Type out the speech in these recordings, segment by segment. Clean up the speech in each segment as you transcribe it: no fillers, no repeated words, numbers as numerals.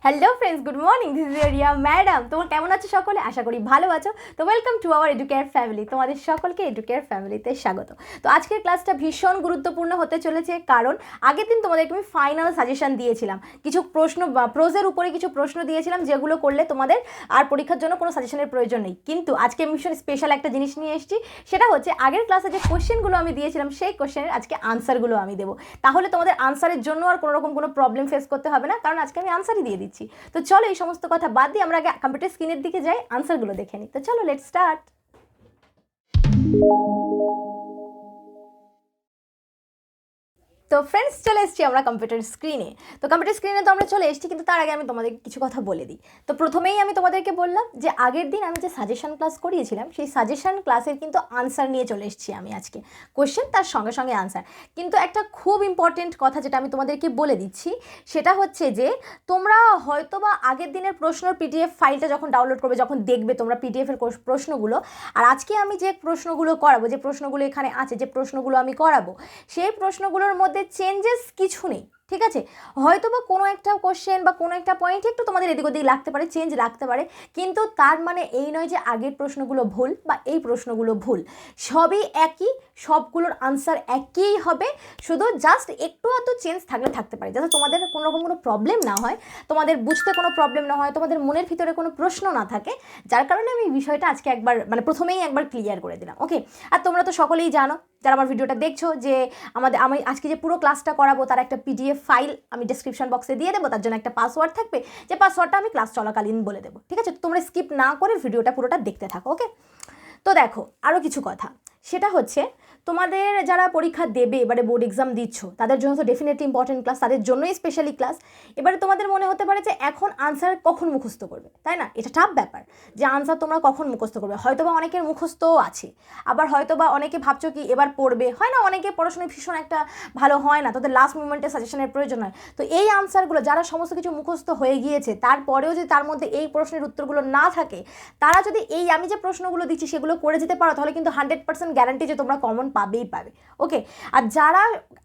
Hello friends, good morning. This is Riya madam. তোমার কেমন আছো সকলে? আশা করি ভালো আছো। তো welcome to our educare family. তোমাদের সকলকে এডুকেয়ার ফ্যামিলিতে স্বাগত। তো আজকের ক্লাসটা ভীষণ গুরুত্বপূর্ণ হতে চলেছে, কারণ আগের দিন তোমাদেরকে আমি ফাইনাল সাজেশন দিয়েছিলাম। কিছু প্রশ্ন প্রোজের উপরে কিছু প্রশ্ন দিয়েছিলাম, যেগুলো করলে তোমাদের আর পরীক্ষার জন্য কোনো সাজেশনের প্রয়োজন নেই। কিন্তু আজকে আমি ভীষণ স্পেশাল একটা জিনিস নিয়ে এসেছি। সেটা হচ্ছে আগের ক্লাসে যে কোশ্চেনগুলো আমি দিয়েছিলাম, সেই কোশ্চেনের আজকে আনসারগুলো আমি দেবো। তাহলে তোমাদের আনসারের জন্য আর কোনো রকম কোনো প্রবলেম ফেস করতে হবে না, কারণ আজকে আমি আনসারই দিয়ে দিচ্ছি। তো চলো এই সমস্ত কথা বাদ দিয়ে আমরা আগে কম্পিউটার স্ক্রিনের দিকে যাই, আনসারগুলো দেখে নিই। তো চলো লেটস স্টার্ট। তো ফ্রেন্ডস, চলে এসেছি আমরা কম্পিউটার স্ক্রিনে। তো কম্পিউটার স্ক্রিনে তো আমরা চলে এসেছি, কিন্তু তার আগে আমি তোমাদেরকে কিছু কথা বলে দিই। তো প্রথমেই আমি তোমাদেরকে বললাম যে আগের দিন আমি যে সাজেশন ক্লাস করিয়েছিলাম, সেই সাজেশন ক্লাসের কিন্তু আনসার নিয়ে চলে এসেছি আমি আজকে। কোশ্চেন তার সঙ্গে সঙ্গে আনসার। কিন্তু একটা খুব ইম্পর্টেন্ট কথা যেটা আমি তোমাদেরকে বলে দিচ্ছি, সেটা হচ্ছে যে তোমরা হয়তো বা আগের দিনের প্রশ্নের পিডিএফ ফাইলটা যখন ডাউনলোড করবে, যখন দেখবে তোমরা পিডিএফের প্রশ্নগুলো, আর আজকে আমি যে প্রশ্নগুলো করাবো, যে প্রশ্নগুলো এখানে আছে, যে প্রশ্নগুলো আমি করাবো, সেই প্রশ্নগুলোর মধ্যে চেঞ্জেস কিছু নেই, ঠিক আছে? হয়তো বা কোনো একটা কোশ্চেন বা কোনো একটা পয়েন্ট একটু তোমাদের এদিক ওদিক লাগতে পারে, চেঞ্জ লাগতে পারে, কিন্তু তার মানে এই নয় যে আগের প্রশ্নগুলো ভুল বা এই প্রশ্নগুলো ভুল। সবই একই, সবগুলোর আনসার একই হবে, শুধু জাস্ট একটু অত চেঞ্জ থাকলে থাকতে পারে, যাতে তোমাদের কোনো রকম কোনো প্রবলেম না হয়, তোমাদের বুঝতে কোনো প্রবলেম না হয়, তোমাদের মনের ভিতরে কোনো প্রশ্ন না থাকে। যার কারণে আমি এই বিষয়টা আজকে একবার প্রথমেই একবার ক্লিয়ার করে দিলাম, ওকে? আর তোমরা তো সকলেই জানো, যারা আমার ভিডিওটা দেখছো, যে আমি আজকে যে পুরো ক্লাসটা করাবো তার একটা পিডিএফ ফাইল আমি ডেসক্রিপশন বক্সে দিয়ে দেবো। তার জন্য একটা পাসওয়ার্ড থাকবে, যে পাসওয়ার্ডটা আমি ক্লাস চলাকালীন বলে দেবো, ঠিক আছে? তোমরা স্কিপ না করে ভিডিওটা পুরোটা দেখতে থাকো, ওকে? তো দেখো, আরও কিছু কথা, সেটা হচ্ছে তোমাদের যারা পরীক্ষা দেবে, এবারে বোর্ড এক্সাম দিচ্ছ, তাদের জন্য তো ডেফিনেটলি ইম্পর্টেন্ট ক্লাস, তাদের জন্যই স্পেশালি ক্লাস। এবারে তোমাদের মনে হতে পারে যে এখন আনসার কখন মুখস্থ করবে, তাই না? এটা টাফ ব্যাপার যে আনসার তোমরা কখন মুখস্থ করবে। হয়তো বা অনেকের মুখস্থও আছে, আবার হয়তো বা অনেকে ভাবছো কি এবার পড়বে, হয় না? অনেকে পড়াশোনায় ভীষণ একটা ভালো হয় না, তাদের লাস্ট মোমেন্টে সাজেশনের প্রয়োজন হয়। তো এই আনসারগুলো যারা সমস্ত কিছু মুখস্থ হয়ে গিয়েছে, তারপরেও যদি তার মধ্যে এই প্রশ্নের উত্তরগুলো না থাকে, তারা যদি এই আমি যে প্রশ্নগুলো দিচ্ছি সেগুলো করে যেতে পারো, তাহলে কিন্তু 100% গ্যারান্টি যে তোমরা কমন পাবেই পাবে, ওকে? আর যারা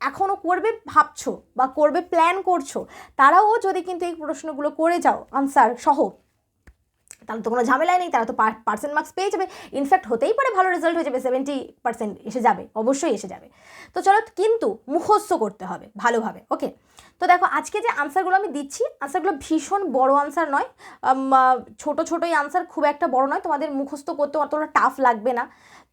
এখনও করবে ভাবছো বা করবে প্ল্যান করছো, তারাও যদি কিন্তু এই প্রশ্নগুলো করে যাও আনসার সহ, তাহলে তো কোনো ঝামেলাই নেই, তারা তো পার্সেন্ট মার্কস পেয়ে যাবে। ইনফ্যাক্ট হতেই পারে ভালো রেজাল্ট হয়ে যাবে, 70% এসে যাবে, অবশ্যই এসে যাবে। তো চলো, কিন্তু মুখস্থ করতে হবে ভালোভাবে, ওকে? তো দেখো, আজকে যে আনসারগুলো আমি দিচ্ছি, আনসারগুলো ভীষণ বড় আনসার নয়, ছোটো ছোটোই আনসার, খুব একটা বড় নয়, তোমাদের মুখস্থ করতে অতটা টাফ লাগবে না।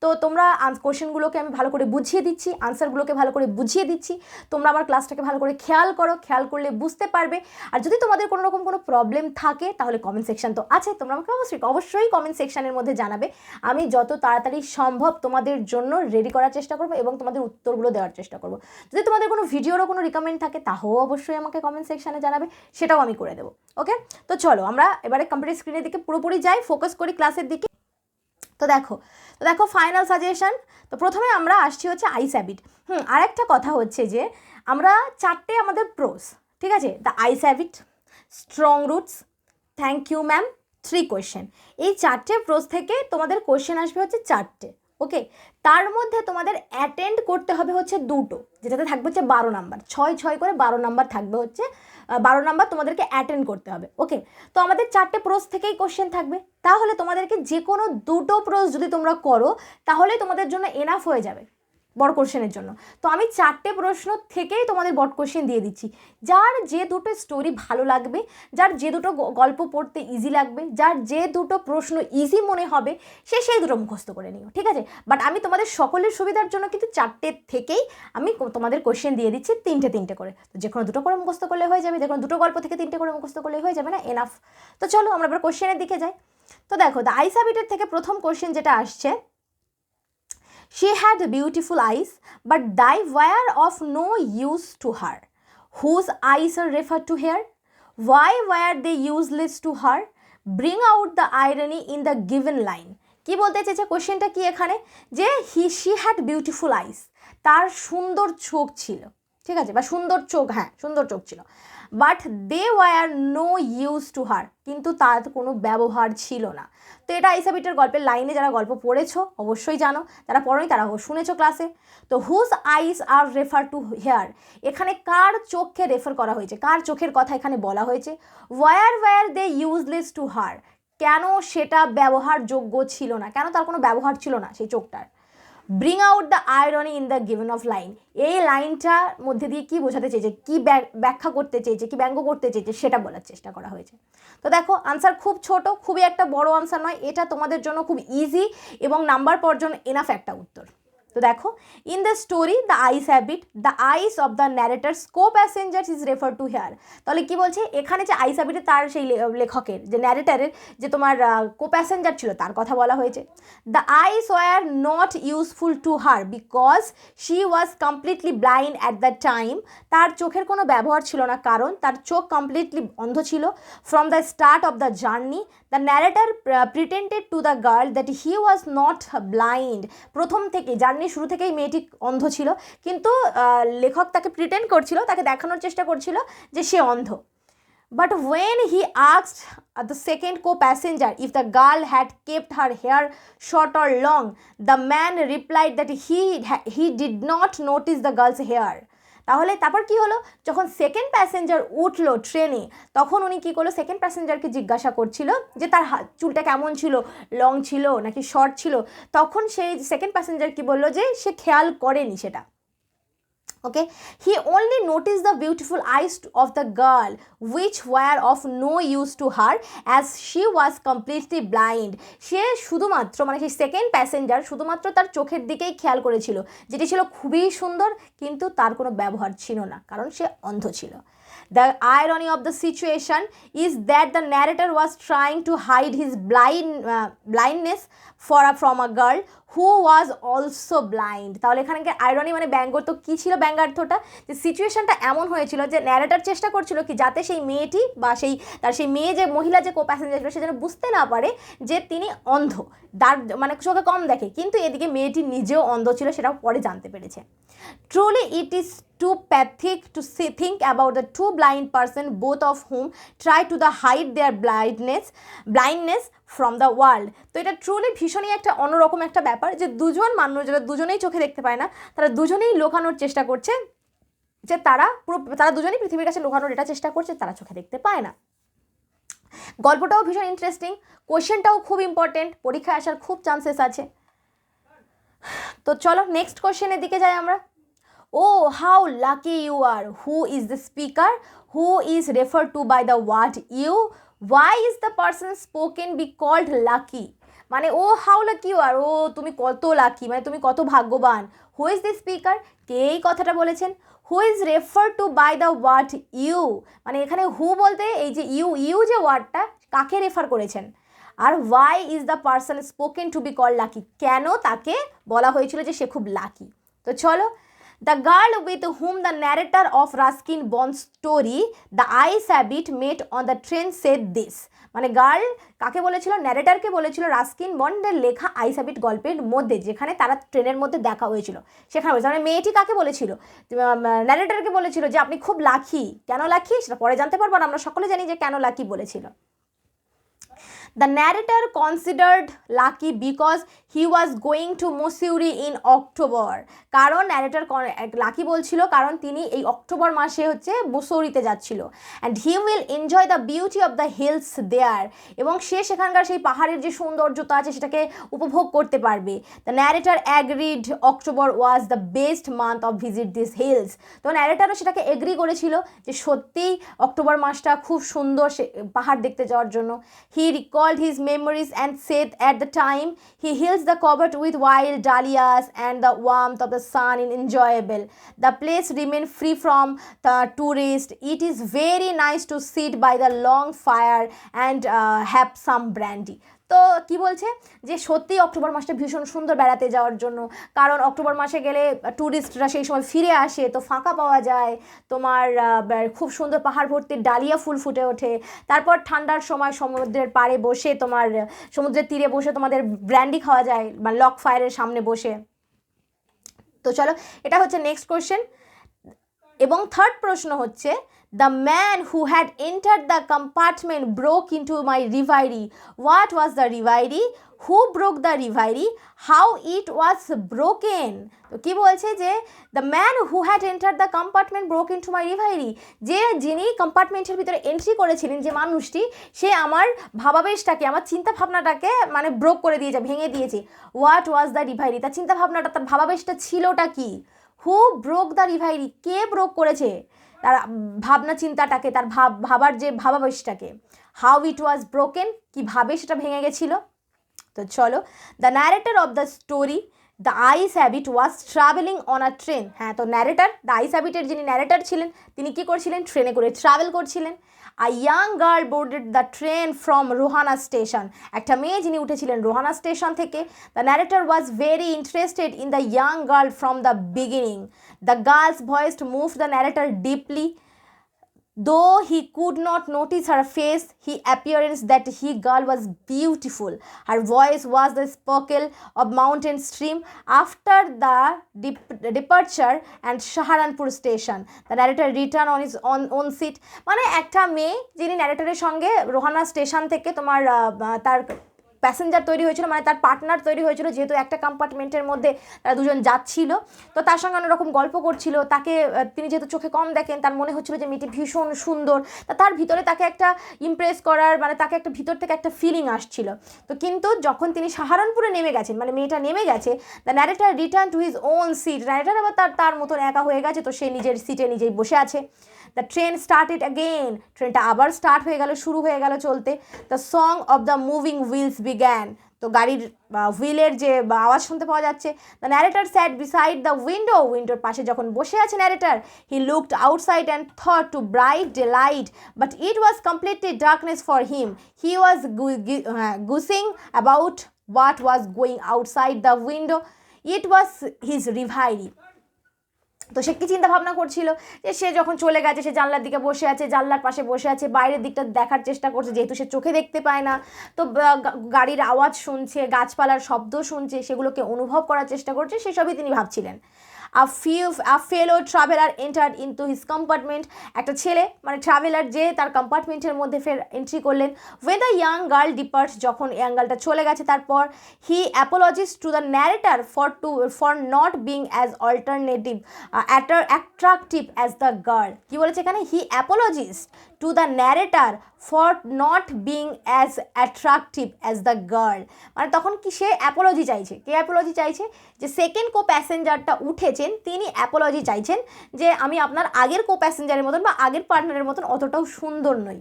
তো তোমরা কোশ্চেনগুলোকে আমি ভালো করে বুঝিয়ে দিচ্ছি, আনসারগুলোকে ভালো করে বুঝিয়ে দিচ্ছি, তোমরা আমার ক্লাসটাকে ভালো করে খেয়াল করো, খেয়াল করলে বুঝতে পারবে। আর যদি তোমাদের কোনো রকম কোনো প্রবলেম থাকে, তাহলে কমেন্ট সেকশন তো আছে, তোমরা আমাকে অবশ্যই কমেন্ট সেকশনের মধ্যে জানাবে। আমি যত তাড়াতাড়ি সম্ভব তোমাদের জন্য রেডি করার চেষ্টা করবো এবং তোমাদের উত্তরগুলো দেওয়ার চেষ্টা করবো। যদি তোমাদের কোনো ভিডিওরও কোনো রিকমেন্ড থাকে, তাও অবশ্যই আমাকে কমেন্ট সেকশনে জানাবে, সেটাও আমি করে দেবো, ওকে? তো চলো আমরা এবারে কম্পিউটার স্ক্রিনের দিকে পুরোপুরি যাই, ফোকাস করি ক্লাসের দিকে। তো দেখো ফাইনাল সাজেশন। তো প্রথমে আমরা আসছি হচ্ছে আইস হ্যাবিট। আর একটা কথা হচ্ছে যে আমরা চারটে আমাদের প্রোস, ঠিক আছে? The eyes habit, strong roots, thank you ma'am, 3 question. এই চারটে প্রোস থেকে তোমাদের কোয়েশ্চেন আসবে হচ্ছে চারটে, ওকে? তার মধ্যে তোমাদের অ্যাটেন্ড করতে হবে হচ্ছে 2টো, যেটাতে থাকবে হচ্ছে 12 নাম্বার, 6 করে 12 নাম্বার থাকবে, হচ্ছে 12 নাম্বার তোমাদেরকে অ্যাটেন্ড করতে হবে, ওকে? তো আমাদের 4টে প্রোস থেকেই কোশ্চেন থাকবে, তাহলে তোমাদেরকে যে কোনো 2টো প্রোস যদি তোমরা করো, তাহলে তোমাদের জন্য এনাফ হয়ে যাবে বড় কোশ্চেনের জন্য। তো আমি 4টে প্রশ্ন থেকেই তোমাদের বড় কোশ্চেন দিয়ে দিচ্ছি। যার যে দুটো স্টোরি ভালো লাগবে, যার যে দুটো গল্প পড়তে ইজি লাগবে, যার যে দুটো প্রশ্ন ইজি মনে হবে, সে সেই দুটো মুখস্থ করে নিও, ঠিক আছে? বাট আমি তোমাদের সকলের সুবিধার জন্য কিন্তু 4টে থেকেই আমি তোমাদের কোশ্চেন দিয়ে দিচ্ছি, 3টে করে। তো যে কোনো দুটো করে মুখস্থ করলে হয়ে যাবে, যে কোনো দুটো গল্প থেকে 3টে করে মুখস্থ করলে হয়ে যাবে না, এনাফ। তো চলো আমরা এবার কোশ্চেনের দিকে যাই। তো দেখো, দ্য আইস হ্যাবিটের থেকে প্রথম কোশ্চেন যেটা আসছে, she had beautiful eyes, but they were of no use to her. Whose eyes are referred to here? Why were they useless to her? Bring out the irony in the given line. কি বলতে চেয়েছে কোশ্চেনটা কি এখানে, যে she had beautiful eyes, তার সুন্দর চোখ ছিল, ঠিক আছে? বা সুন্দর চোখ, হ্যাঁ সুন্দর চোখ ছিল, but they were no use to her, কিন্তু তার কোনো ব্যবহার ছিল না। তো এটা আইস হ্যাবিটের গল্পের লাইনে যারা গল্প পড়েছো অবশ্যই জানো, যারা পড়োনি তারা শুনেছো ক্লাসে। তো whose eyes are refer to here, এখানে কার চোখকে রেফার করা হয়েছে, কার চোখের কথা এখানে বলা হয়েছে। Were they useless to her, কেন সেটা ব্যবহারযোগ্য ছিল না, কেন তার কোনো ব্যবহার ছিল না সেই চোখটার। Bring out the irony in the given of line, এই লাইনটার মধ্যে দিয়ে কী বোঝাতে চেয়েছে, কী ব্যাখ্যা করতে চেয়েছে, কী ব্যঙ্গ করতে চেয়েছে সেটা বলার চেষ্টা করা হয়েছে। তো দেখো আনসার খুব ছোট, খুবই একটা বড় আনসার নয়, এটা তোমাদের জন্য খুব ইজি এবং নাম্বার পর জন্য এনাফ একটা উত্তর। তো দেখো, in the story the eyes habit the eyes of the narrator's co passengers is refer to here, তাহলে কি বলছে এখানে যে আইস হ্যাবিটে তার সেই লেখকের যে ন্যারেটারের যে তোমার কো প্যাসেঞ্জার ছিল তার কথা বলা হয়েছে। The eyes were not useful to her because she was completely blind at the time, তার চোখের কোনো ব্যবহার ছিল না কারণ তার চোখ কমপ্লিটলি অন্ধ ছিল। From the start of the journey the narrator pretended to the girl that he was not blind, প্রথম থেকে জার্নি শুরু থেকেই মেয়েটি অন্ধ ছিল, কিন্তু লেখক তাকে প্রিটেন্ড করছিল, তাকে দেখানোর চেষ্টা করছিল যে সে অন্ধ। But when he asked the second co-passenger if the girl had kept her hair short or long, the man replied that he did not notice the girl's hair. তাহলে তারপর কি হলো, যখন সেকেন্ড প্যাসেঞ্জার উঠলো ট্রেনে তখন উনি কী করলো, সেকেন্ড প্যাসেঞ্জারকে জিজ্ঞাসা করছিল যে তার চুলটা কেমন ছিল, লং ছিল নাকি শর্ট ছিল, তখন সেই সেকেন্ড প্যাসেঞ্জার কি বললো যে সে খেয়াল করেনি সেটা। Okay, he only noticed the beautiful eyes of the girl which were of no use to her as she was completely blind. সে শুধুমাত্র মানে সেই সেকেন্ড প্যাসেঞ্জার শুধুমাত্র তার চোখের দিকেই খেয়াল করেছিল, যেটি ছিল খুবই সুন্দর কিন্তু তার কোনো ব্যবহার ছিল না কারণ সে অন্ধ ছিল। The irony of the situation is that the narrator was trying to hide his blindness from a girl who was also blind. তাহলে এখানে আইরনি মানে ব্যঙ্গ, তো কী ছিল ব্যঙ্গার্থটা, যে সিচুয়েশনটা এমন হয়েছিল যে ন্যারেটার চেষ্টা করছিল কি যাতে সেই মেয়েটি বা সেই মেয়ে যে মহিলা যে কো প্যাসেঞ্জার ছিল সে যেন বুঝতে না পারে যে তিনি অন্ধ, তার মানে চোখে কম দেখে, কিন্তু এদিকে মেয়েটি নিজেও অন্ধ ছিল সেটাও পরে জানতে পেরেছে। Truly it is too pathetic to think about the two blind person both of whom try to hide their blindness from the world. তো এটা ট্রুলি ভীষণই একটা অন্যরকম একটা ব্যাপার যে দুজন মানুষ যারা দুজনেই চোখে দেখতে পায় না তারা দুজনেই লুকানোর চেষ্টা করছে, যে তারা দুজনেই পৃথিবীর কাছে লুকানোর এটা চেষ্টা করছে তারা চোখে দেখতে পায় না। গল্পটাও ভীষণ ইন্টারেস্টিং, কোয়েশ্চেনটাও খুব ইম্পর্টেন্ট, পরীক্ষায় আসার খুব চান্সেস আছে। তো চলো নেক্সট কোয়েশ্চেনের দিকে যাই আমরা। Oh, how lucky you are. Who is the speaker? Who is referred to by the word you? Why is the person spoken be called lucky? মানে ও হাউ লাকি ইউ আর, ও তুমি কত লাকি মানে তুমি কত ভাগ্যবান। হু ইজ দ্য স্পিকার, কে এই কথাটা বলেছেন। Who is refer to by the word you, মানে এখানে হু বলতে এই যে ইউ যে ওয়ার্ডটা কাকে রেফার করেছেন। আর why is the person spoken to be called lucky, কেন তাকে বলা হয়েছিল যে সে খুব লাকি। তো চলো, the girl with whom the narrator of Ruskin Bond's story The Ice Habit met on the train said this, মানে গার্ল কাকে বলেছিল, ন্যারেটারকে বলেছিল রাস্কিন বন্ডের লেখা আইস হ্যাবিট গল্পের মধ্যে যেখানে তারা ট্রেনের মধ্যে দেখা হয়েছিল সেখানে বলেছিল, মানে মেয়েটি কাকে বলেছিল, ন্যারেটারকে বলেছিল যে আপনি খুব লাকি। কেন লাকি সেটা পরে জানতে পারবো, আমরা সকলে জানি যে কেন লাকি বলেছিল। The narrator considered lucky because he was going to Missouri in October. কারণ ন্যারেটর লাকি বলছিল কারণ তিনি এই অক্টোবর মাসে মুসৌরিতে যাচ্ছিল। And he will enjoy the beauty of the hills there, এবং সে সেখানকার সেই পাহাড়ের যে সৌন্দর্যতা আছে সেটাকে উপভোগ করতে পারবে। The narrator agreed October was the best month of visit this hills. তো ন্যারেটারও সেটাকে এগ্রি করেছিল যে সত্যিই অক্টোবর মাসটা খুব সুন্দর সে পাহাড় দেখতে যাওয়ার জন্য। হি recalled his memories and said at the time he hills the covered with wild dahlias and the warmth of the sun is enjoyable. The place remain free from the tourists. It is very nice to sit by the long fire and have some brandy. তো কি বলছে যে সত্যি October মাসটা ভীষণ সুন্দর বেড়াতে যাওয়ার জন্য, কারণ অক্টোবর মাসে গেলে ট্যুরিস্টরা সেই সময় ফিরে আসে, তো ফাঁকা পাওয়া যায়, তোমার খুব সুন্দর পাহাড় ভর্তি ডালিয়া ফুল ফুটে ওঠে, তারপর ঠান্ডার সময় সমুদ্রের পাড়ে বসে তোমার সমুদ্রের তীরে বসে তোমাদের ব্র্যান্ডি খাওয়া যায় বা লক ফায়ারের সামনে বসে। তো চলো এটা হচ্ছে নেক্সট কোয়েশ্চেন। এবং থার্ড প্রশ্ন হচ্ছে The man who had entered the compartment broke into my reverie. What was the reverie? Who broke the reverie? How it was broken? তো কি বলছে যে the man who had enter the compartment broke into my reverie, যে যিনি কম্পার্টমেন্টের ভিতরে entry করেছিলেন, যে মানুষটি, সে আমার ভাবাবেশটাকে, আমার চিন্তা ভাবনাটাকে মানে ব্রোক করে দিয়েছে, ভেঙে দিয়েছে। হোয়াট ওয়াজ দ্য রিভাইরি, তার চিন্তা ভাবনাটা, তার ভাবাবেশটা ছিলটা কি? হু ব্রোক দ্য রিভাইরি, কে ব্রোক করেছে তার ভাবনা চিন্তাটাকে, তার ভাবার যে ভাবাবেশটাকে। হাউ ইট ওয়াজ ব্রোকেন, কীভাবে সেটা ভেঙে গেছিলো। তো চলো, the narrator of the story the eyes habit was travelling on a train. হ্যাঁ, তো ন্যারেটার, দ্য আইস হ্যাবিটের যিনি ন্যারেটার ছিলেন, তিনি কী করছিলেন? ট্রেনে করে ট্রাভেল করছিলেন। আ young girl boarded the train from Rohana station, একটা মেয়ে যিনি উঠেছিলেন রোহানা স্টেশন থেকে। The narrator was very interested in the young girl from the beginning. The girls voice move the narrator deeply. Though he could not notice her face, he appearance that he girl was beautiful. Her voice was the sparkle of mountain stream. After the departure and Saharanpur station, the narrator returned on his own seat. মানে একটা মেয়ে যিনি ন্যারেটরের সঙ্গে Rohana station থেকে তোমার তার passenger তৈরি হয়েছিল, মানে তার পার্টনার তৈরি হয়েছিল, যেহেতু একটা কম্পার্টমেন্টের মধ্যে তারা দুজন যাচ্ছিল, তো তার সঙ্গে অনেক রকম গল্প করছিল। তাকে, তিনি যেহেতু চোখে কম দেখেন, তার মনে হচ্ছিল যে মেয়েটি ভীষণ সুন্দর, তার ভিতরে তাকে একটা ইমপ্রেস করার, মানে তাকে একটা ভিতর থেকে একটা ফিলিং আসছিল। তো কিন্তু যখন তিনি সাহারানপুরে নেমে গেছেন, মানে মেয়েটা নেমে গেছে, the narrator return to his own seat, narrator আবার তার মতন একা হয়ে গেছে, তো সে নিজের সিটে নিজেই বসে আছে। দ্য ট্রেন স্টার্টেড অ্যাগেন, ট্রেনটা আবার স্টার্ট হয়ে গেল, শুরু হয়ে গেল চলতে। The song of the moving wheels began, তো গাড়ির হুইলের যে আওয়াজ শুনতে পাওয়া যাচ্ছে। The narrator sat beside the window, উইন্ডোর পাশে যখন বসে আছে narrator, he looked outside and thought to bright day light, but it was completely darkness for him. He was guessing about what was going outside the window, it was his reverie. তো সে কী চিন্তা ভাবনা করছিল, যে সে যখন চলে গেছে, সে জানলার দিকে বসে আছে, জানলার পাশে বসে আছে, বাইরের দিকটা দেখার চেষ্টা করছে, যেহেতু সে চোখে দেখতে পায় না, তো গাড়ির আওয়াজ শুনছে, গাছপালার শব্দ শুনছে, সেগুলোকে অনুভব করার চেষ্টা করছে, সেসবই তিনি ভাবছিলেন। a fellow traveler entered into his compartment, একটা ছেলে মানে ট্রাভেলার যে তার কম্পার্টমেন্টের মধ্যে ফের এন্ট্রি করলেন। when the young girl departs, যখন ইয়াং গার্লটা চলে গেছে, তারপর he apologized to the narrator for not being as alternative attractive as the girl. কি বলেছে এখানে? he apologized to the narrator for not being as attractive as the girl, মানে তখন কি সে অ্যাপোলজি চাইছে। কে অ্যাপোলজি চাইছে? যে সেকেন্ড কো প্যাসেঞ্জারটা উঠেছেন, তিনি অ্যাপোলজি চাইছেন যে আমি আপনার আগের কো প্যাসেঞ্জারের মতন বা আগের পার্টনারের মতন অতটাও সুন্দর নই।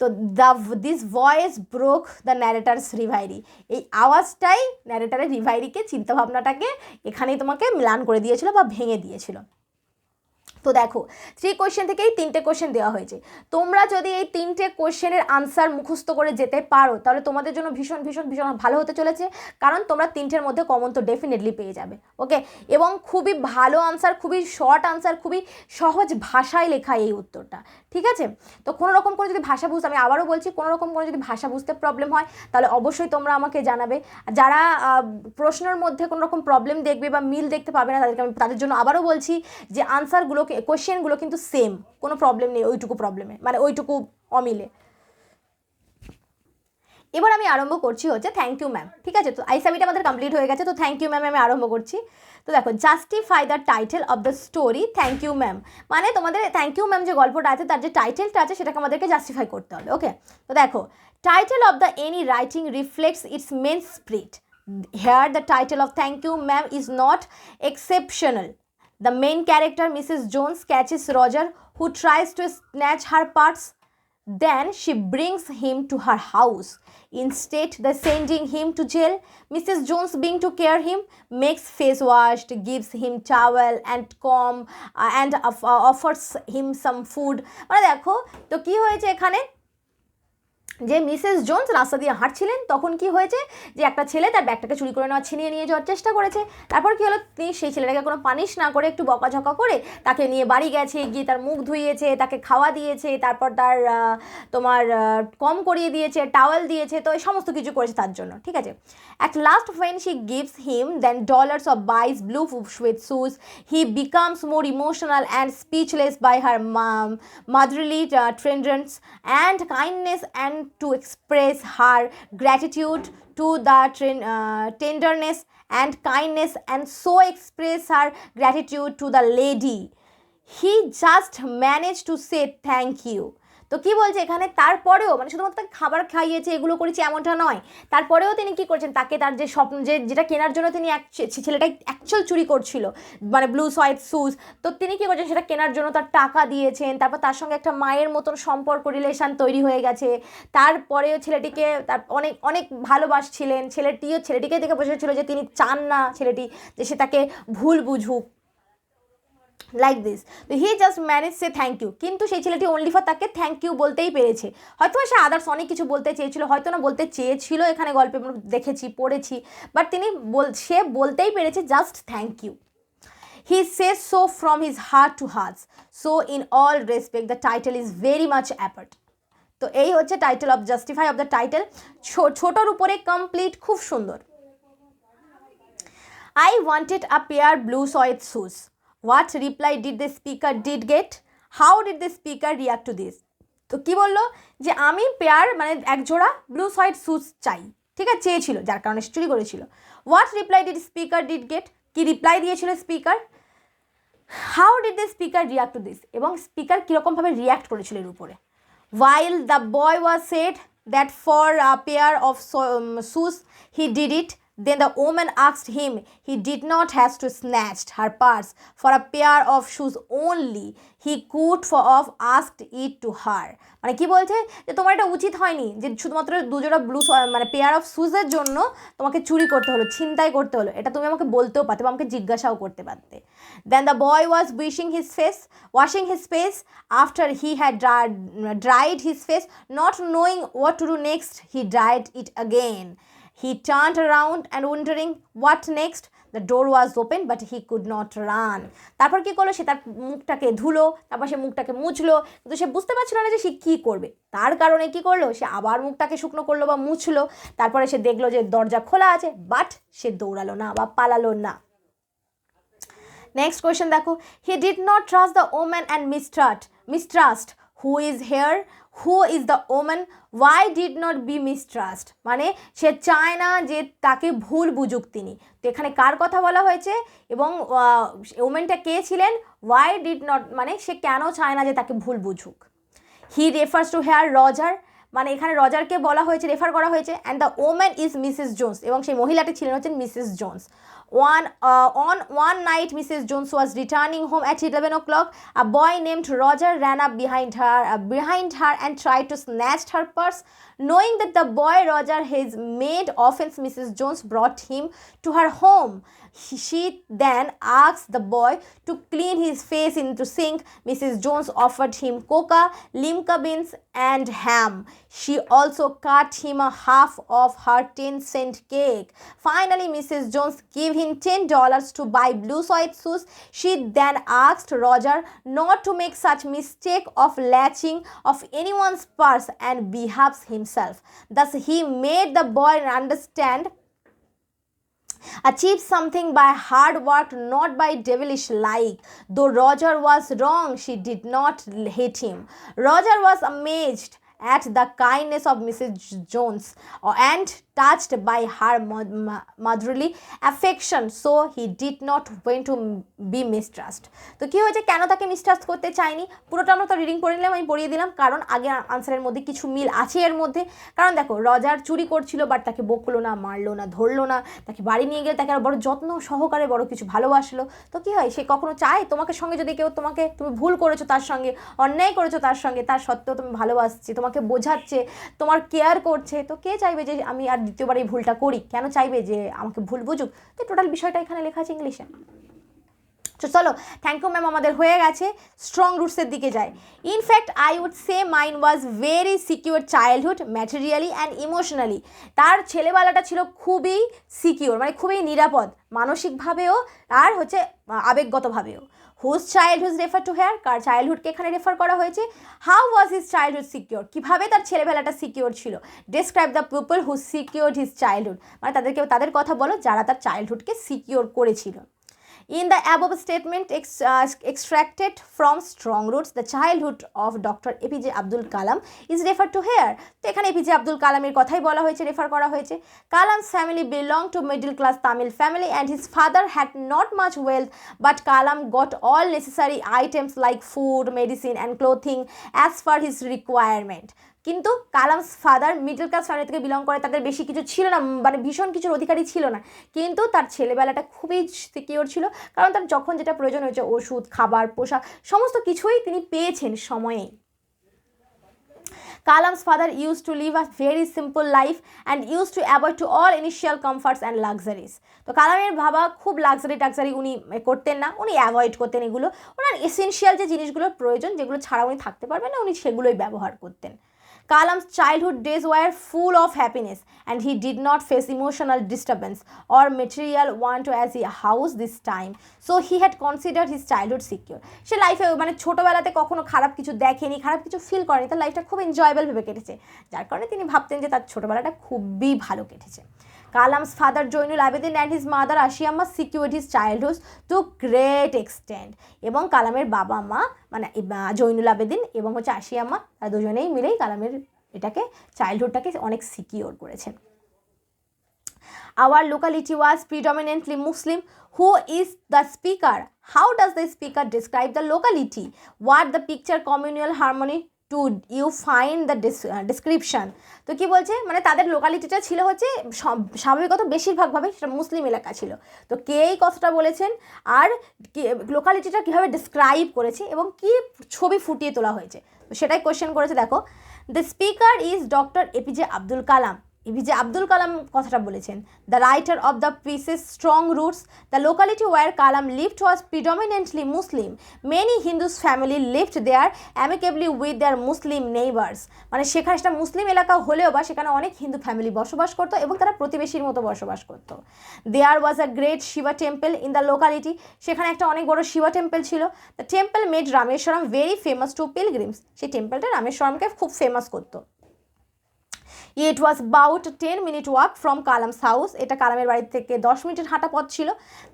তো this voice broke the narrator's reverie, এই আওয়াজটাই ন্যারেটারের রিভাইরিকে, চিন্তাভাবনাটাকে এখানেই তোমাকে ম্লান করে দিয়েছিল বা ভেঙে দিয়েছিল। তো দেখো, 3 কোয়েশ্চেন থেকেই 3টে কোয়েশ্চেন দেওয়া হয়েছে। তোমরা যদি এই 3টে কোয়েশ্চেনের আনসার মুখস্থ করে যেতে পারো, তাহলে তোমাদের জন্য ভীষণ ভীষণ ভীষণ ভালো হতে চলেছে, কারণ তোমরা 3টের মধ্যে কমন তো ডেফিনেটলি পেয়ে যাবে। ওকে, এবং খুবই ভালো আনসার, খুবই শর্ট আনসার, খুবই সহজ ভাষায় লেখা এই উত্তরটা, ঠিক আছে? তো কোনো রকম করে যদি ভাষা বুঝতে, আমি আবারও বলছি, কোনো রকম করে যদি ভাষা বুঝতে প্রবলেম হয়, তাহলে অবশ্যই তোমরা আমাকে জানাবে। যারা প্রশ্নের মধ্যে কোনো রকম প্রবলেম দেখবে বা মিল দেখতে পাবে না, তাদেরকে আমি তাদের জন্য আবারও বলছি যে আনসারগুলো, কোয়েশ্চেনগুলো কিন্তু সেম, কোনো প্রবলেম নেই ওইটুকু প্রবলেমে, মানে ওইটুকু অমিলে। এবার আমি আরম্ভ করছি হচ্ছে থ্যাংক ইউ ম্যাম, ঠিক আছে? তো আইসাবিটা আমাদের কমপ্লিট হয়ে গেছে, তো থ্যাংক ইউ ম্যাম আমি আরম্ভ করছি। তো দেখো, justify the title of the story thank you ma'am, মানে তোমাদের থ্যাংক ইউ ম্যাম যে গল্পটা আছে, তার যে টাইটেলটা আছে, সেটাকে আমাদেরকে জাস্টিফাই করতে হবে। ওকে, তো দেখো, title of the any writing reflects its main spirit. Here the title of thank you ma'am is not exceptional. The main character, Mrs. Jones, catches Roger, who tries to snatch her purse. Then she brings him to her house. Instead of sending him to jail, Mrs. Jones, being to care him, makes face wash, gives him towel and comb, and offers him some food. মানে দেখো, তো কি হয়েছে এখানে? যে Mrs Jones রাস্তা দিয়ে হাঁটছিলেন, তখন কি হয়েছে যে একটা ছেলে তার ব্যাগটাকে চুরি করে নেওয়া, ছিনিয়ে নিয়ে যাওয়ার চেষ্টা করেছে। তারপর কি হলো, তিনি সেই ছেলেটাকে কোনো পানিশ না করে একটু বকাঝকা করে তাকে নিয়ে বাড়ি গেছে, গিয়ে তার মুখ ধুইয়েছে, তাকে খাওয়া দিয়েছে, তারপর তার তোমার কম করিয়ে দিয়েছে, টাওয়েল দিয়েছে, তো এই সমস্ত কিছু করেছে তার জন্য, ঠিক আছে। At last when she gives him then dollars of buys blue with shoes, he becomes more emotional and speechless by her motherly tenderness and kindness, and to express her gratitude to the tenderness and kindness, and so express her gratitude to the lady, he just managed to say thank you. তো কি বলছে এখানে, তারপরেও মানে শুধুমাত্র তাকে খাবার খাইয়েছে, এগুলো করেছে এমনটা নয়, তারপরেও তিনি কি করছেন, তাকে তার যে স্বপ্ন, যেটা কেনার জন্য তিনি ছেলেটা অ্যাকচুয়াল চুরি করছিল, মানে ব্লু হোয়াইট শুজ, তো তিনি কি করছেন সেটা কেনার জন্য তার টাকা দিয়েছেন, তারপর তার সঙ্গে একটা মায়ের মতন সম্পর্ক, রিলেশন তৈরি হয়ে গেছে। তারপরেও ছেলেটিকে তার অনেক অনেক ভালোবাসছিলেন, ছেলেটিকে দেখে বসেছিল যে তিনি চান না ছেলেটি যে সে তাকে ভুল বুঝুক, লাইক দিস। তো he just manage say thank you, কিন্তু সেই ছেলেটি অনলি ফর তাকে থ্যাংক ইউ বলতেই পেরেছে। হয়তো সে আদার্স অনেক কিছু বলতে চেয়েছিল, হয়তো না বলতে চেয়েছিল, এখানে গল্পে দেখেছি পড়েছি, বাট সে বলতেই পেরেছে just thank you. He says so from his heart to hearts. So in all respect the title is very much apt. তো এই হচ্ছে title of justify of the title, ছোটোর উপরে কমপ্লিট, খুব সুন্দর। I wanted a pair blue suede shoes. What reply did the speaker did get? How did the speaker react to this? তো কি বললো যে আমি পেয়ার মানে এক জোড়া ব্লু হোয়াইট শুজ চাই, ঠিক আছে, চেয়েছিল, যার কারণে চুরি করেছিল। What reply did speaker did get, কি রিপ্লাই দিয়েছিল speaker? How did the speaker react to this, এবং স্পিকার কীরকমভাবে রিয়াক্ট করেছিল এর উপরে। While the boy was said that for a pair of shoes he did it, then the woman asked him he did not have to snatch her purse for a pair of shoes only, he could have asked it to her. মানে কি বলছে যে তোমার এটা উচিত হয়নি যে শুধুমাত্র দুজোড়া ব্লু মানে পেয়ার অফ শুজের জন্য তোমাকে চুরি করতে হলো, ছিনতাই করতে হলো, এটা তুমি আমাকে বলতেও পারতে বা আমাকে জিজ্ঞাসাও করতে পারতে। Then the boy was washing his face after he had dried his face, not knowing what to do next, he dried it again. He turned around and wondering what next. The door was open but he could not run. তারপর কি করলো, সে তার মুখটাকে ধুলো, তারপর সে মুখটাকে মুছলো, কিন্তু সে বুঝতে পারছিল না যে সে কী করবে। তার কারণে কি করলো, সে আবার মুখটাকে শুকনো করলো বা মুছলো, তারপরে সে দেখলো যে দরজা খোলা আছে, বাট সে দৌড়ালো না বা পালালো না। নেক্সট কোয়েশ্চেন দেখো, he did not trust the woman and mistrust who is here, who is the woman, why did not be mistrust, মানে সে চায় না যে তাকে ভুল বুঝুক তিনি। তো এখানে কার কথা বলা হয়েছে এবং ওমেনটা কে ছিলেন, ওয়াই ডিড নট মানে সে কেন চায় না যে তাকে ভুল বুঝুক। হি রেফার্স টু হেয়ার রজার, মানে এখানে রজারকে বলা হয়েছে, রেফার করা হয়েছে, and the woman is Mrs Jones, এবং সেই মহিলাটি ছিলেন হচ্ছেন Mrs Jones. On one night, Mrs. Jones was returning home at 11 o'clock. A boy named Roger ran up behind her and tried to snatch her purse. Knowing that the boy Roger, his maid offense, Mrs. Jones brought him to her home. She then asked the boy to clean his face in the sink. Mrs. Jones offered him coca, limca beans and ham. She also cut him a half of her 10-cent cake. Finally, Mrs. Jones gave him $10 to buy blue suede shoes. She then asked Roger not to make such mistake of latching of anyone's purse and behaves himself. Thus, he made the boy understand achieve something by hard work, not by devilish like. Though Roger was wrong, she did not hate him. Roger was amazed at the kindness of Mrs. Jones and touched by her motherly affection, so he did not want to be mistrust. তো কি হয়েছে, কেন তাকে mistrust করতে চাইনি, পুরোটা আমরা তো রিডিং পড়ে নিলাম, আমি পড়িয়ে দিলাম, কারণ আগে আনসারের মধ্যে কিছু মিল আছে এর মধ্যে। কারণ দেখো, রজার চুরি করছিল, বাট তাকে বকলো না, মারলো না, ধরলো না, তাকে বাড়ি নিয়ে গেলে তাকে আরও বড় যত্ন সহকারে বড় কিছু ভালোবাসলো। তো কি হয়, সে কখনো চায় তোমাকে সঙ্গে যদি কেউ তুমি ভুল করেছো তার সঙ্গে, অন্যায় করেছো তার সঙ্গে, তার সত্ত্বেও তুমি ভালোবাসছে, তোমাকে বোঝাচ্ছে, তোমার কেয়ার করছে, তো কে চাইবে যে আমি আর দ্বিতীয়বার এই ভুলটা করি, কেন চাইবে যে আমাকে ভুল বুঝুক। তো টোটাল বিষয়টা এখানে লেখা আছে ইংলিশে। তো চলো থ্যাংক ইউ ম্যাম, আমাদের হয়ে গেছে, স্ট্রং রুটসের দিকে যায়। In fact I would say mind was very secure childhood materially and emotionally. তার ছেলেবেলাটা ছিল খুবই সিকিউর, মানে খুবই নিরাপদ মানসিকভাবেও আর হচ্ছে আবেগগতভাবেও। Whose childhood refer to here, কার চাইল্ডহুডকে এখানে রেফার করা হয়েছে। How was his childhood secure, কীভাবে তার ছেলেবেলাটা সিকিউর ছিল। Describe the people who secured his childhood, মানে তাদের কথা বলো যারা তার চাইল্ডহুডকে সিকিউর করেছিল। In the above statement extracted from strong roots, the childhood of Dr. APJ Abdul Kalam is referred to here. তো এখানে এপিজে আব্দুল কালামের কথাই বলা হয়েছে, রেফার করা হয়েছে। কালাম's family belonged to middle class Tamil family and his father had not much wealth, but Kalam got all necessary items like food, medicine and clothing as per his requirement. কিন্তু Kalam's father middle class family থেকে belong করে, তাদের বেশি কিছু ছিল না, মানে ভীষণ কিছুর অধিকারী ছিল না, কিন্তু তার ছেলেবেলাটা খুবই সিকিউর ছিল, কারণ তার যখন যেটা প্রয়োজন হয়েছে ওষুধ, খাবার, পোশাক সমস্ত কিছুই তিনি পেয়েছেন সময়েই। Kalam's father used to live a very simple life and used to avoid to all initial comforts and luxuries. তো কালামের বাবা খুব লাক্সারি উনি করতেন না, উনি অ্যাভয়েড করতেন এগুলো। ওনার এসেনশিয়াল যে জিনিসগুলোর প্রয়োজন, যেগুলো ছাড়া উনি থাকতে পারবেন না, উনি সেগুলোই ব্যবহার করতেন। Kalam's childhood days were full of happiness and he did not face emotional disturbance or material want as a house this time. So he had considered his childhood secure. সে লাইফে মানে ছোটোবেলাতে কখনো খারাপ কিছু দেখেনি, খারাপ কিছু ফিল করেনি, তার লাইফটা খুব এনজয়েবল ভেবে কেটেছে, যার কারণে তিনি ভাবতেন যে তার ছোটোবেলাটা খুবই ভালো কেটেছে। Kalam's father Joinul Abedin and his mother Ashiamma secured his childhood to great extent. এবং কালামের বাবা মা মানে জয়নুল আবেদিন এবং হচ্ছে আশিয়াম্মা, তারা দুজনেই মিলেই কালামের এটাকে চাইল্ডহুডটাকে অনেক সিকিউর করেছেন। Our locality was predominantly Muslim. Who is the speaker? How does the speaker describe the locality? What the picture communal harmony to you find the description? তো কি বলছে, মানে তাদের লোকালিটিটা ছিল হচ্ছে স্বাভাবিকত বেশিরভাগভাবে সেটা মুসলিম এলাকা ছিল। তো কে এই কথাটা বলেছেন আর লোকালিটিটা কীভাবে ডিসক্রাইব করেছে এবং কি ছবি ফুটিয়ে তোলা হয়েছে, তো সেটাই কোয়েশ্চেন করেছে। দেখো, the speaker is doctor APJ Abdul Kalam. APJ Abdul Kalam কথাটা বলেছেন। The writer of the pieces strong roots, the locality where Kalam lived was predominantly Muslim. Many Hindus family lived there amicably with their Muslim neighbours, মানে সেখানে সেটা মুসলিম এলাকা হলেও বা সেখানে অনেক হিন্দু ফ্যামিলি বসবাস করতো এবং তারা প্রতিবেশীর মতো বসবাস করতো। There was a great Shiva temple in the locality, সেখানে একটা অনেক বড় শিবা টেম্পল ছিল। The temple made Rameswaram very famous to pilgrims, সেই টেম্পলটা রামেশ্বরমকে খুব ফেমাস করতো। It was about a 10-minute walk from Kalam's house. এটা কালামের বাড়ি থেকে 10 মিনিটের হাঁটা পথ ছিল।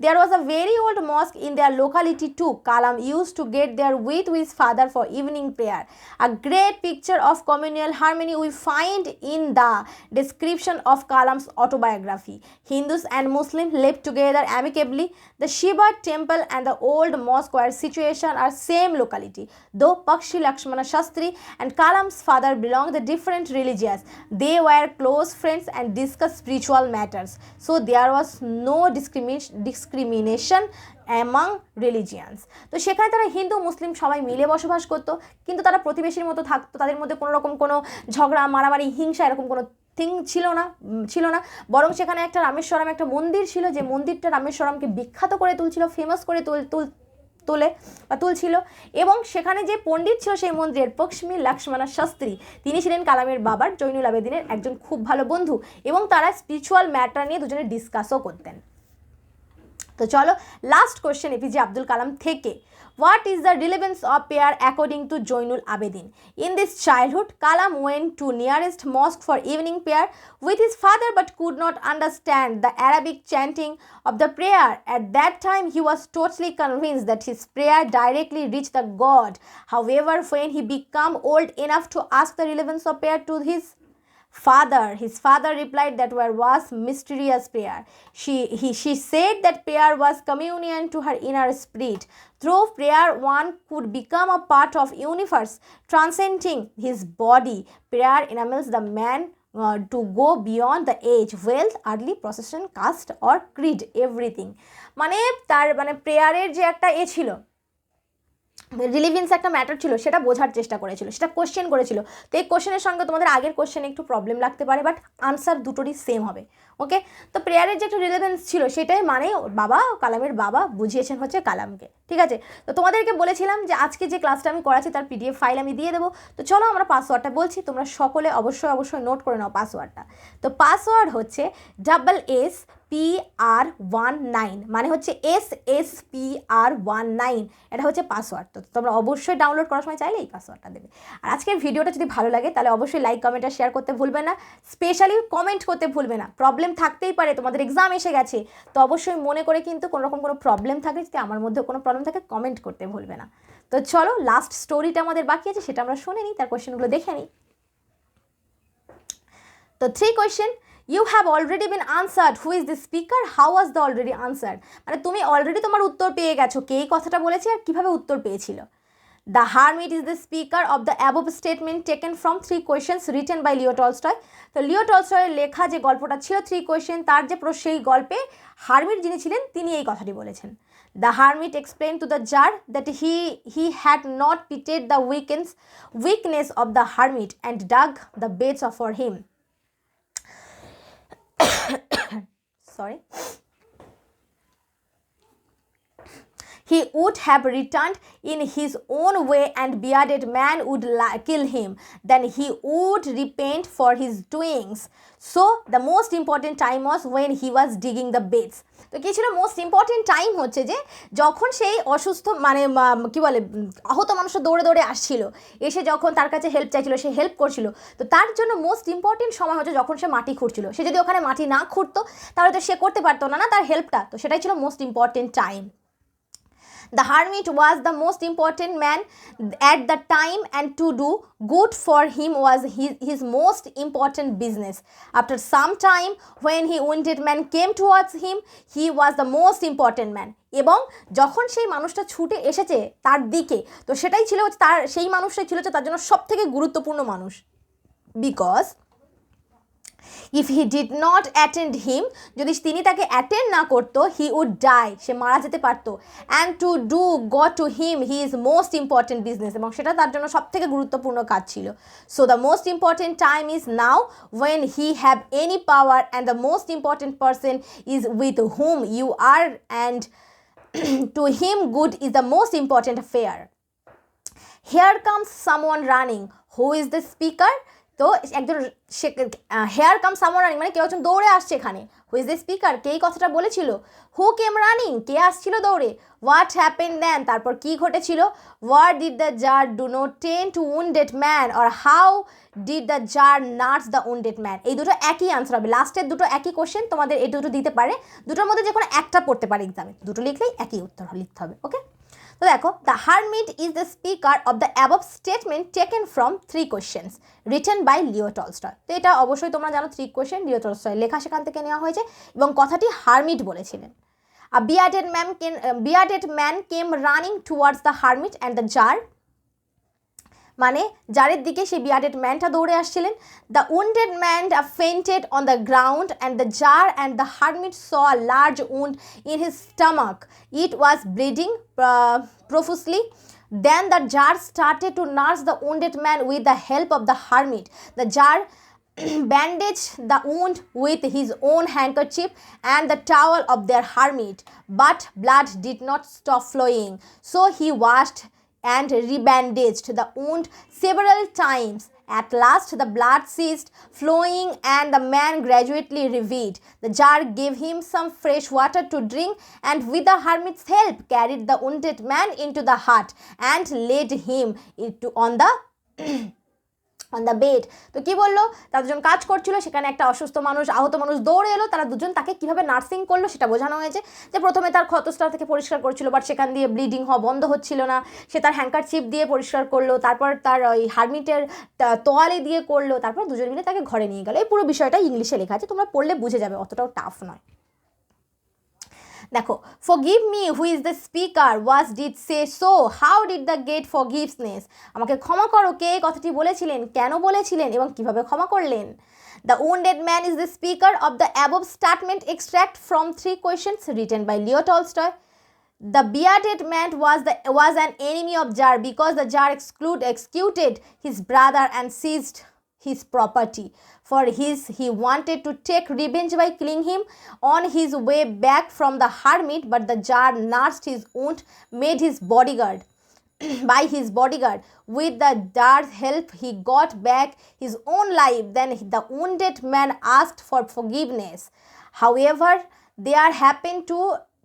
There was a very old mosque in their locality too. Kalam used to get there with his father for evening prayer. A great picture of communal harmony we find in the description of Kalam's autobiography. Hindus and Muslims lived together amicably. The Shiva temple and the old mosque were situated are same locality. Though Pakshi Lakshmana Shastri and Kalam's father belonged to different religions, they were close friends and discussed spiritual matters. So there was no discrimination among religions. তো সেখানে তারা হিন্দু মুসলিম সবাই মিলে বসবাস করতো, কিন্তু তারা প্রতিবেশীর মতো থাকতো, তাদের মধ্যে কোনো রকম কোনো ঝগড়া মারামারি হিংসা এরকম কোনো থিং ছিল না। বরং সেখানে একটা রামেশ্বরম একটা মন্দির ছিল, যে মন্দিরটা রামেশ্বরমকে বিখ্যাত করে তুলছিল, ফেমাস করে তুলছিল। এবং সেখানে যে পণ্ডিত ছিল সেই মন্দিরের পক্ষ্মী লক্ষ্মণা শাস্ত্রী, তিনি ছিলেন কালামের বাবার জয়নুল আবেদিনের একজন খুব ভালো বন্ধু এবং তারা স্পিরিচুয়াল ম্যাটার নিয়ে দুজনে ডিসকাসও করতেন। তো চলো লাস্ট কোয়েশ্চেন এপিজে আব্দুল কালাম থেকে। What is the relevance of prayer according to Joinul Abedin? In this childhood, Kalam went to nearest mosque for evening prayer with his father but could not understand the Arabic chanting of the prayer. At that time, he was totally convinced that his prayer directly reached the God. However, when he became old enough to ask the relevance of prayer to his father replied that was mysterious prayer. She said that prayer was communion to her inner spirit. Through prayer, one could become a part of universe, transcending his body. Prayer enables the man to go beyond the age, wealth, earthly possession, caste or creed, everything. মানে তার মানে প্রেয়ারের যে একটা ছিল, relevance একটা matter ছিল সেটা বোঝার চেষ্টা করেছিল, সেটা কোশ্চেন করেছিল। তো এই কোশ্চেনের সঙ্গে তোমাদের আগের কোশ্চেনে একটু প্রবলেম লাগতে পারে, বাট আনসার দুটোরই সেম হবে। ওকে, তো প্রেয়ারের যে একটা রিলেভেন্স ছিল সেটাই মানে বাবা, কালামের বাবা বুঝিয়েছেন হচ্ছে কালামকে, ঠিক আছে। তো তোমাদেরকে বলেছিলাম যে আজকে যে ক্লাসটা আমি করাচ্ছি তার পিডিএফ ফাইল আমি দিয়ে দেবো। তো চলো আমরা পাসওয়ার্ডটা বলছি, তোমরা সকলে অবশ্যই নোট করে নাও পাসওয়ার্ডটা। তো পাসওয়ার্ড হচ্ছে SSPR19, মানে হচ্ছে SSPR19, এটা হচ্ছে পাসওয়ার্ড। তো তোমরা অবশ্যই ডাউনলোড করার সময় চাইলে এই পাসওয়ার্ডটা দেবে। আর আজকের ভিডিওটা যদি ভালো লাগে তাহলে অবশ্যই লাইক, কমেন্ট আর শেয়ার করতে ভুলবে না, স্পেশালি কমেন্ট করতে ভুলবে না। প্রবলেম থাকতেই পারে, তোমাদের এক্সাম এসে গেছে, তো অবশ্যই মনে করে কিন্তু কোনোরকম কোনো প্রবলেম থাকে, যদি আমার মধ্যে কোনো প্রবলেম থাকে কমেন্ট করতে ভুলবে না। তো চলো লাস্ট স্টোরিটা আমাদের বাকি আছে সেটা আমরা শুনে নিই, তার কোয়েশ্চেনগুলো দেখে নিই। তো 3 question, you have already been answered, who is the speaker, how was the already answered, মানে তুমি অলরেডি তোমার উত্তর পেয়ে গেছো, কে এই কথাটা বলেছে আর কীভাবে উত্তর পেয়েছিল। The hermit is the speaker of the above statement taken from 3 questions written by Leo Tolstoy. তো লিও টলস্টয়ের লেখা যে গল্পটা ছিল 3 কোয়েশ্চেন, তার যে সেই গল্পে হার্মিট যিনি ছিলেন তিনি এই কথাটি বলেছেন। The hermit explained to the jar that he had not pitied the weakness of the hermit and dug the beds for him. Sorry. He would have returned in his own way and bearded man would kill him. Then he would repent for his doings. So the most important time was when he was digging the beds. তো কী ছিল most important time হচ্ছে যে যখন সেই অসুস্থ মানে কী বলে আহত মানুষটা দৌড়ে আসছিল, এসে যখন তার কাছে হেল্প চাইছিল, সে হেল্প করছিল। তো তার জন্য মোস্ট ইম্পর্টেন্ট সময় হচ্ছে যখন সে মাটি খুঁড়ছিল। সে যদি ওখানে মাটি না খুঁড়তো তাহলে তো সে করতে পারতো না তার হেল্পটা, তো সেটাই ছিল most important time. The hermit was the most important man at the time and to do good for him was his most important business. After some time when he wounded man came towards him, he was the most important man. এবং যখন সেই মানুষটা ছুটে এসেছে তার দিকে, তো সেটাই ছিল তার, সেই মানুষটাই ছিল তার জন্য সবথেকে গুরুত্বপূর্ণ মানুষ। Because if he did not attend him, যদি তিনি তাকে অ্যাটেন্ড না করতো, he would die, সে মারা যেতে পারতো। and to do God to him his most important business, এবং সেটা তার জন্য সবথেকে গুরুত্বপূর্ণ কাজ ছিল। so the most important time is now when he have any power and the most important person is with whom you are and to him good is the most important affair. Here comes someone running, who is the speaker? তো একজন hair কাম someone running, মানে কেউ একজন দৌড়ে আসছে এখানে। হু is the speaker, কে এই কথাটা বলেছিল। হু কেম রানিং, কে আসছিল দৌড়ে। হোয়াট হ্যাপেন দেন, তারপর কি ঘটেছিল। What did the tsar do not tend to wounded man or how did the tsar nurse the wounded man. এই দুটো একই আনসার হবে, লাস্টের দুটো একই কোশ্চেন, তোমাদের এই দুটো দিতে পারে, দুটোর মধ্যে যে কোনো একটা পড়তে পারে এক্সামে, দুটো লিখলেই একই উত্তর লিখতে হবে। ওকে, তো দেখো, the hermit is the speaker of the above statement taken from 3 questions written by Leo Tolstoy. তো এটা অবশ্যই তোমরা জানো 3 কোয়েশ্চেন লিও টলস্টয় লেখা সেখান থেকে নেওয়া হয়েছে, এবং কথাটি হারমিট বলেছিলেন। A bearded man came running towards the hermit and the jar, মানে জারের দিকে সেই বিয়ার্ডেড ম্যানটা দৌড়ে আসছিলেন। The wounded man fainted on the ground and the tsar and the hermit saw a large wound in his stomach, it was bleeding profusely. Then the jar started to nurse the wounded man with the help of the hermit. The jar bandaged the wound with his own handkerchief and the towel of their hermit, but blood did not stop flowing, so he washed and rebandaged the wound several times. At last the blood ceased flowing and the man gradually revived. The jar gave him some fresh water to drink and with the hermit's help carried the wounded man into the hut and laid him on the bed. তো কি বললো, তারা দুজন কাজ করছিল, সেখানে একটা অসুস্থ মানুষ, আহত মানুষ দৌড়ে এলো, তারা দুজন তাকে কিভাবে নার্সিং করলো সেটা বোঝানো হয়েছে। যে প্রথমে তার ক্ষতস্থান থেকে পরিষ্কার করছিল, বাট সেখান দিয়ে ব্লিডিং হওয়া বন্ধ হচ্ছিল না, সে তার হ্যাঙ্কারচিপ দিয়ে পরিষ্কার করলো, তারপর তার ওই হারমিটের তোয়ালে দিয়ে করলো, তারপর দুজন মিলে তাকে ঘরে নিয়ে গেলো। এই পুরো বিষয়টা ইংলিশে লেখা আছে, তোমরা পড়লে বুঝে যাবে, অতটাও টাফ নয়। দেখো, forgive me who is the speaker, was did say so, how did the gate forgiveness, আমাকে ক্ষমা করো, কে কথাটি বলেছিলেন, কেন বলেছিলেন এবং কিভাবে ক্ষমা করলেন। The wounded man is the speaker of the above statement extract from 3 questions written by Leo Tolstoy. The bearded man was an enemy of Jar because the Jar executed his brother and seized his property. For his, he wanted to take revenge by killing him on his way back from the hermit, but the Jar nursed his wound, made his bodyguard. By his bodyguard. With the Jar's help, he got back his own life. Then the wounded man asked for forgiveness. However, there happened to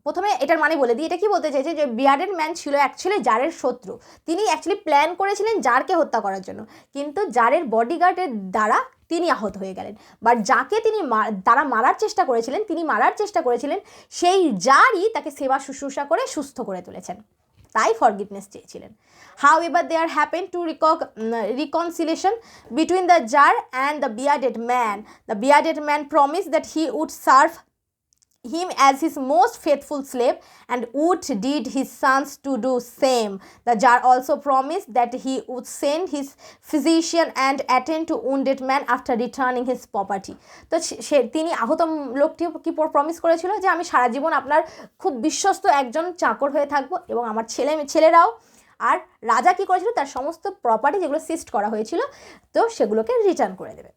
প্রথমে এটার মানে বলে দিই, এটা কি বলতে চাইছে যে বিয়ার্ডেড ম্যান ছিল অ্যাকচুয়ালি জারের শত্রু। তিনি অ্যাকচুয়ালি প্ল্যান করেছিলেন জারকে হত্যা করার জন্য, কিন্তু জারের বডিগার্ডের দ্বারা তিনি আহত হয়ে গেলেন। বাট যাকে তিনি মারার চেষ্টা করেছিলেন সেই জারই তাকে সেবা শুশ্রূষা করে সুস্থ করে তুলেছেন, তাই ফরগিভনেস চেয়েছিলেন। However, there happened to reconciliation between the jar and the bearded man. The bearded man promised that he would serve him as his most faithful slave and would did his sons to do same. The jar also promised that he would send his physician and attend to wounded man after returning his property. তো তিনি আহত লোকটি কি promise করেছিল যে আমি সারা জীবন আপনার খুব বিশ্বস্ত একজন চাকর হয়ে থাকবো এবং আমার ছেলেরাও। আর রাজা কি করেছিল, তার সমস্ত প্রপার্টি যেগুলো সিজড করা হয়েছিল তো সেগুলোকে রিটার্ন করে দেবে।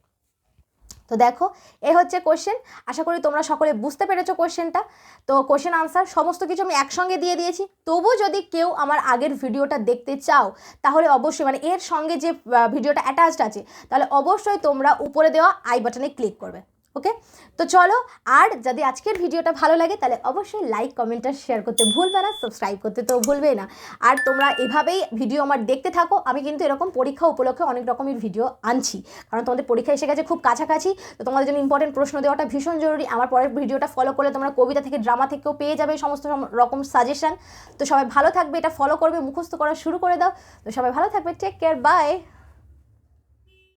তো দেখো এই হচ্ছে কোশ্চেন। আশা করি তোমরা সকলে বুঝতে পেরেছো কোশ্চেনটা। তো কোশ্চেন আনসার সমস্ত কিছু আমি একসঙ্গে দিয়ে দিয়েছি। তবু যদি কেউ আমার আগের ভিডিওটা দেখতে চাও তাহলে অবশ্যই মানে এর সঙ্গে যে ভিডিওটা অ্যাটাচড আছে তাহলে অবশ্যই তোমরা উপরে দেওয়া আই বাটনে ক্লিক করবে। ওকে, তো চলো, আর যদি আজকের ভিডিওটা ভালো লাগে তাহলে অবশ্যই লাইক কমেন্ট আর শেয়ার করতে ভুলবে না, সাবস্ক্রাইব করতে তো ভুলবেই না। আর তোমরা এভাবেই ভিডিও আমার দেখতে থাকো। আমি কিন্তু এরকম পরীক্ষা উপলক্ষে অনেক রকমের ভিডিও আনছি, কারণ তোমাদের পরীক্ষা এসে গেছে খুব কাছাকাছি। তো তোমাদের জন্য ইম্পর্টেন্ট প্রশ্ন দেওয়াটা ভীষণ জরুরি। আমার পরের ভিডিওটা ফলো করলে তোমরা কবিতা থেকে ড্রামা থেকেও পেয়ে যাবে সমস্ত রকম সাজেশন। তো সবাই ভালো থাকবে, এটা ফলো করবে, মুখস্থ করা শুরু করে দাও। তো সবাই ভালো থাকবে, টেক কেয়ার, বাই।